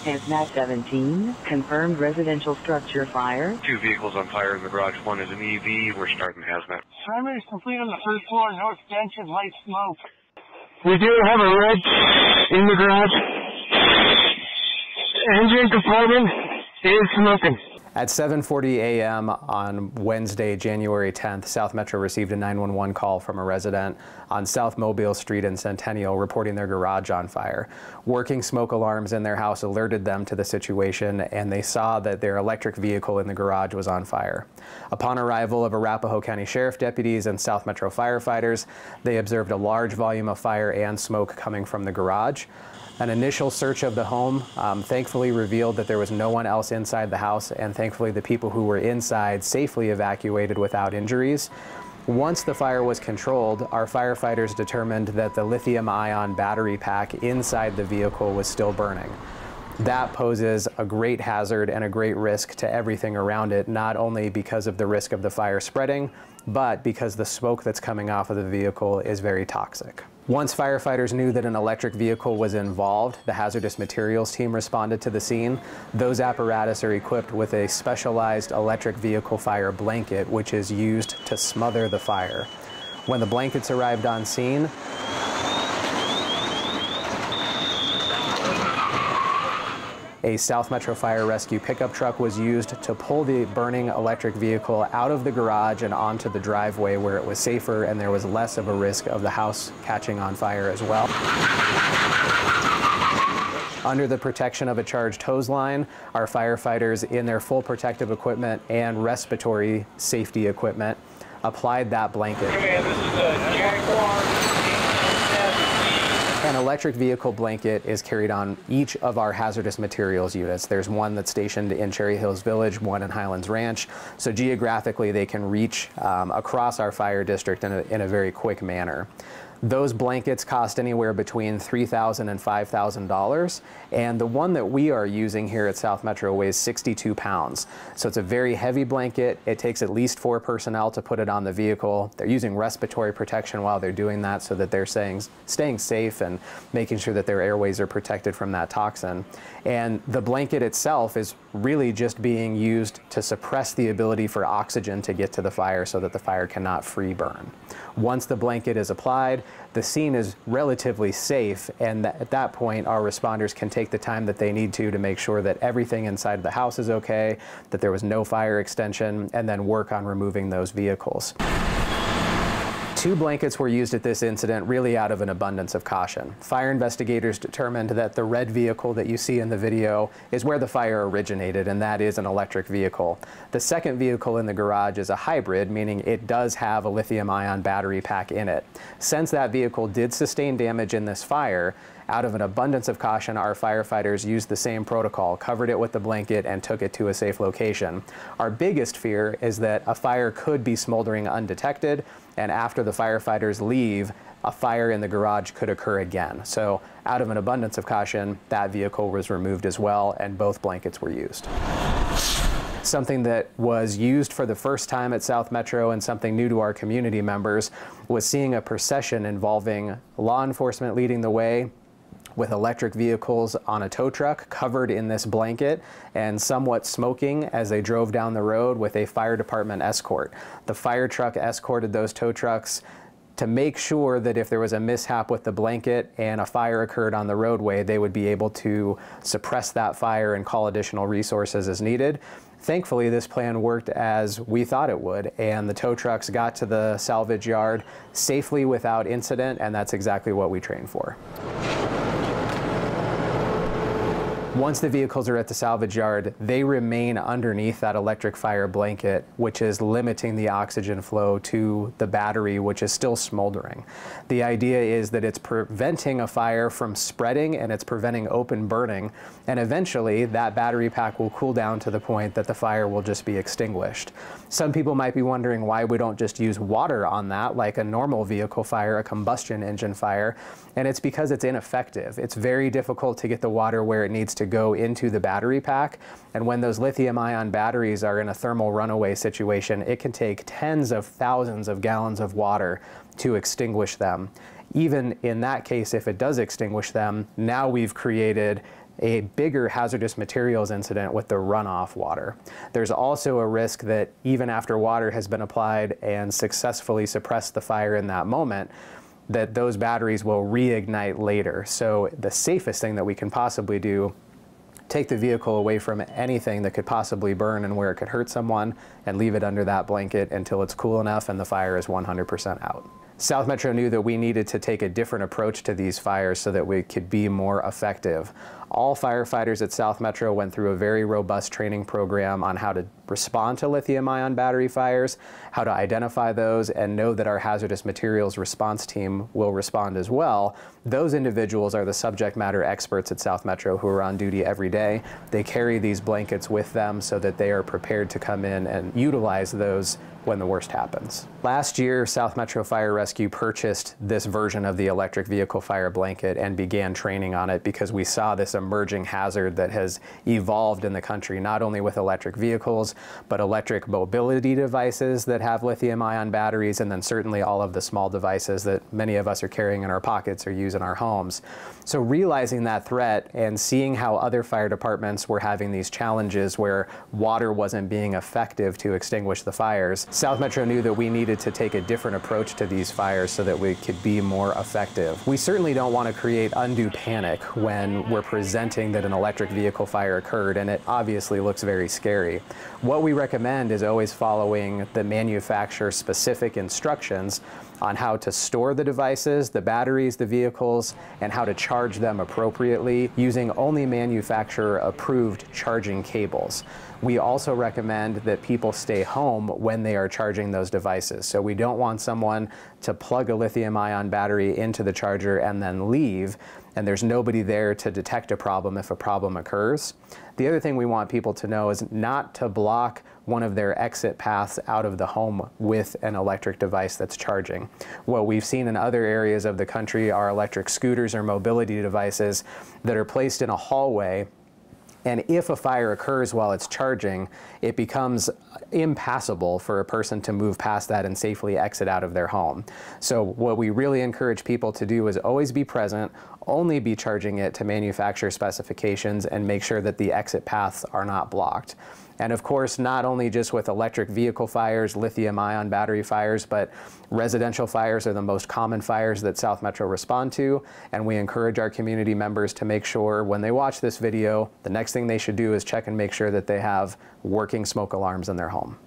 Hazmat 17, confirmed residential structure fire. 2 vehicles on fire in the garage. One is an EV. We're starting hazmat. Perimeter is complete on the first floor, no extension, light smoke. We do have a red in the garage. Engine compartment is smoking. At 7:40 a.m. on Wednesday, January 10th, South Metro received a 911 call from a resident on South Mobile Street in Centennial reporting their garage on fire. Working smoke alarms in their house alerted them to the situation, and they saw that their electric vehicle in the garage was on fire. Upon arrival of Arapahoe County Sheriff deputies and South Metro firefighters, they observed a large volume of fire and smoke coming from the garage. An initial search of the home thankfully revealed that there was no one else inside the house, and thankfully the people who were inside safely evacuated without injuries. Once the fire was controlled, our firefighters determined that the lithium-ion battery pack inside the vehicle was still burning. That poses a great hazard and a great risk to everything around it, not only because of the risk of the fire spreading, but because the smoke that's coming off of the vehicle is very toxic. Once firefighters knew that an electric vehicle was involved, the hazardous materials team responded to the scene. Those apparatus are equipped with a specialized electric vehicle fire blanket, which is used to smother the fire. When the blankets arrived on scene, a South Metro Fire Rescue pickup truck was used to pull the burning electric vehicle out of the garage and onto the driveway where it was safer and there was less of a risk of the house catching on fire as well. Under the protection of a charged hose line, our firefighters in their full protective equipment and respiratory safety equipment applied that blanket. An electric vehicle blanket is carried on each of our hazardous materials units. There's one that's stationed in Cherry Hills Village, one in Highlands Ranch. So geographically, they can reach across our fire district in a very quick manner. Those blankets cost anywhere between $3,000 and $5,000, and the one that we are using here at South Metro weighs 62 pounds. So it's a very heavy blanket. It takes at least 4 personnel to put it on the vehicle. They're using respiratory protection while they're doing that so that they're staying safe and making sure that their airways are protected from that toxin. And the blanket itself is really just being used to suppress the ability for oxygen to get to the fire so that the fire cannot free burn. Once the blanket is applied, the scene is relatively safe, and at that point our responders can take the time that they need to make sure that everything inside the house is okay, that there was no fire extension, and then work on removing those vehicles. 2 blankets were used at this incident really out of an abundance of caution. Fire investigators determined that the red vehicle that you see in the video is where the fire originated, and that is an electric vehicle. The second vehicle in the garage is a hybrid, meaning it does have a lithium-ion battery pack in it. Since that vehicle did sustain damage in this fire, out of an abundance of caution, our firefighters used the same protocol, covered it with the blanket, and took it to a safe location. Our biggest fear is that a fire could be smoldering undetected, and after the firefighters leave, a fire in the garage could occur again. So out of an abundance of caution, that vehicle was removed as well, and both blankets were used. Something that was used for the first time at South Metro and something new to our community members was seeing a procession involving law enforcement leading the way, with electric vehicles on a tow truck covered in this blanket and somewhat smoking as they drove down the road with a fire department escort. The fire truck escorted those tow trucks to make sure that if there was a mishap with the blanket and a fire occurred on the roadway, they would be able to suppress that fire and call additional resources as needed. Thankfully, this plan worked as we thought it would, and the tow trucks got to the salvage yard safely without incident, and that's exactly what we trained for. Once the vehicles are at the salvage yard, they remain underneath that electric fire blanket, which is limiting the oxygen flow to the battery, which is still smoldering. The idea is that it's preventing a fire from spreading and it's preventing open burning, and eventually that battery pack will cool down to the point that the fire will just be extinguished. Some people might be wondering why we don't just use water on that like a normal vehicle fire, a combustion engine fire, and it's because it's ineffective. It's very difficult to get the water where it needs to go into the battery pack, and when those lithium-ion batteries are in a thermal runaway situation, it can take tens of thousands of gallons of water to extinguish them. Even in that case, if it does extinguish them, now we've created a bigger hazardous materials incident with the runoff water. There's also a risk that even after water has been applied and successfully suppressed the fire in that moment, that those batteries will reignite later. So the safest thing that we can possibly do, take the vehicle away from anything that could possibly burn and where it could hurt someone, and leave it under that blanket until it's cool enough and the fire is 100% out. South Metro knew that we needed to take a different approach to these fires so that we could be more effective. All firefighters at South Metro went through a very robust training program on how to respond to lithium-ion battery fires, how to identify those, and know that our hazardous materials response team will respond as well. Those individuals are the subject matter experts at South Metro who are on duty every day. They carry these blankets with them so that they are prepared to come in and utilize those when the worst happens. Last year, South Metro Fire Rescue purchased this version of the electric vehicle fire blanket and began training on it because we saw this emerging hazard that has evolved in the country, not only with electric vehicles, but electric mobility devices that have lithium-ion batteries, and then certainly all of the small devices that many of us are carrying in our pockets or use in our homes. So realizing that threat and seeing how other fire departments were having these challenges where water wasn't being effective to extinguish the fires, South Metro knew that we needed to take a different approach to these fires so that we could be more effective. We certainly don't want to create undue panic when we're presenting that an electric vehicle fire occurred, and it obviously looks very scary. What we recommend is always following the manufacturer-specific instructions on how to store the devices, the batteries, the vehicles, and how to charge them appropriately using only manufacturer-approved charging cables. We also recommend that people stay home when they are charging those devices. So we don't want someone to plug a lithium-ion battery into the charger and then leave, and there's nobody there to detect a problem if a problem occurs. The other thing we want people to know is not to block one of their exit paths out of the home with an electric device that's charging. What we've seen in other areas of the country are electric scooters or mobility devices that are placed in a hallway, and if a fire occurs while it's charging, it becomes impassable for a person to move past that and safely exit out of their home. So what we really encourage people to do is always be present, only be charging it to manufacturer specifications, and make sure that the exit paths are not blocked. And of course, not only just with electric vehicle fires, lithium-ion battery fires, but residential fires are the most common fires that South Metro respond to. And we encourage our community members to make sure when they watch this video, the next thing they should do is check and make sure that they have working smoke alarms in their home.